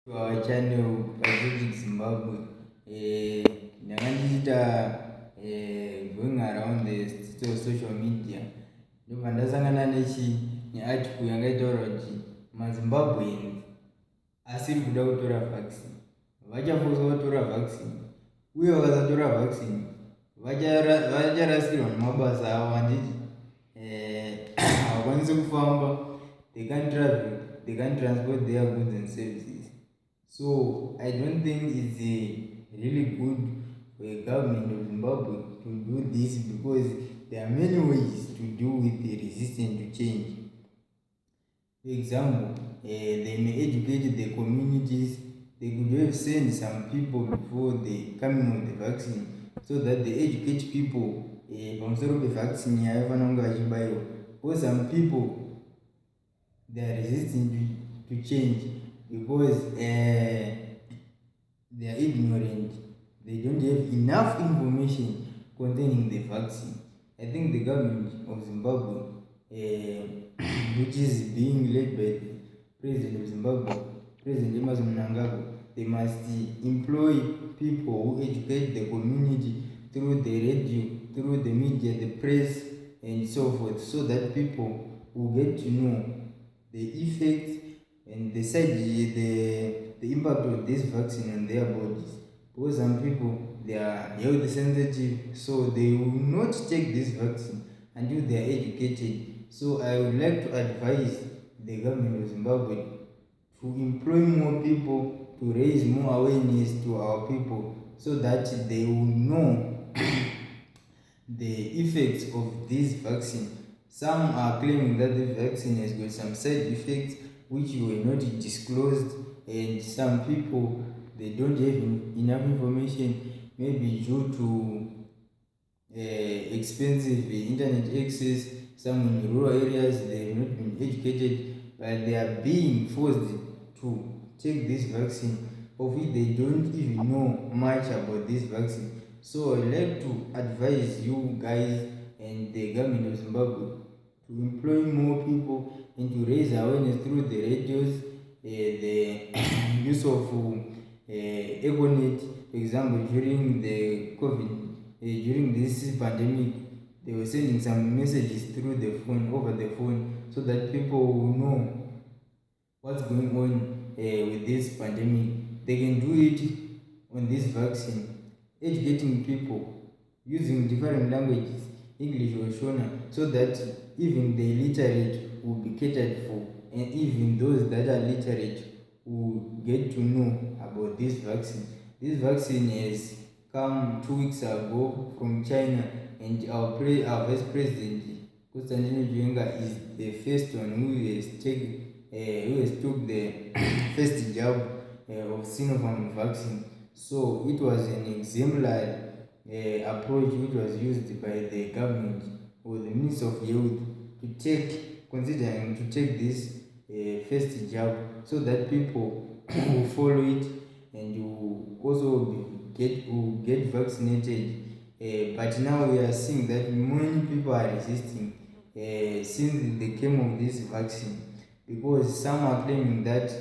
To our channel Patriotic Zimbabwe. Ndakandiita going around the social media ndobva ndasangana nearticle yangaitaura kuti maZimbabweans asiri kuda kutora vaccine, vachafosa kutora vaccine, uye vakasatora vaccine vacharasirwa nemabasa avo. Handiti havakwanisi kufamba, they can't travel, they can't transport their goods and services. So I don't think it's really good for the government of Zimbabwe to do this, because there are many ways to deal with the resistance to change. For example, they may educate the communities. They could have sent some people before the coming of the vaccine, so that they educate people pamusoro pevaccine yaifanira kunge vachibaiwa, because some people they are resisting to change because they are ignorant. They don't have enough information concerning the vaccine. I think the government of Zimbabwe, which is being led by the President of Zimbabwe, President Emmerson Mnangagwa, they must employ people who educate the community through the radio, through the media, the press, and so forth, so that people will get to know the effects and the impact of this vaccine on their bodies. Because some people, they are health sensitive, so they will not take this vaccine until they are educated. So I would like to advise the government of Zimbabwe to employ more people, to raise more awareness to our people, so that they will know the effects of this vaccine. Some are claiming that the vaccine has got some side effects which were not disclosed, and some people, they don't have enough information, maybe due to expensive internet access. Some in rural areas, they have not been educated, but they are being forced to take this vaccine, of which they don't even know much about this vaccine. So I'd like to advise you guys and the government of Zimbabwe to employ more people and to raise awareness through the radios, the use of Econet. For example, during the COVID, during this pandemic, they were sending some messages through the phone, over the phone, so that people will know what's going on with this pandemic. They can do it on this vaccine, educating people using different languages, English or Shona, so that even the illiterate will be catered for, and even those that are literate will get to know about this vaccine. This vaccine has come 2 weeks ago from China, and our Vice President Konstantino Chiwenga is the first one who has took the first jab of Sinopharm vaccine. So it was an exemplary approach which was used by the government or the Minister of Health considering to take this first jab, so that people will follow it and will also get vaccinated. But now we are seeing that many people are resisting since the came of this vaccine, because some are claiming that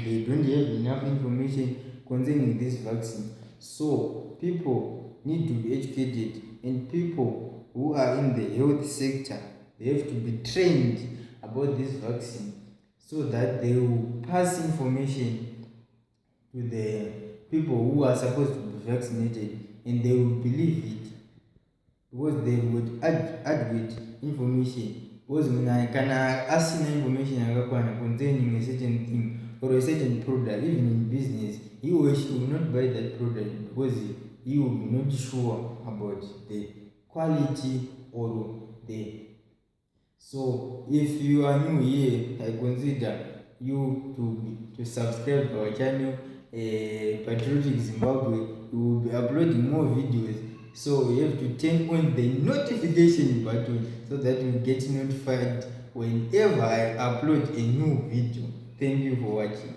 they don't have enough information concerning this vaccine. So people need to be educated, and people who are in the health sector, they have to be trained about this vaccine, so that they will pass information to the people who are supposed to be vaccinated, and they will believe it, because they would add information. Because kana asina information yakakwana concerning a certain thing or a certain product, even in business, he or she will not buy that product, because he will be not sure about the quality or the. So if you are new here, I consider you to subscribe to our channel, Patriotic Zimbabwe. We will be uploading more videos, so you have to turn on the notification button, so that you get notified whenever I upload a new video. Thank you for watching.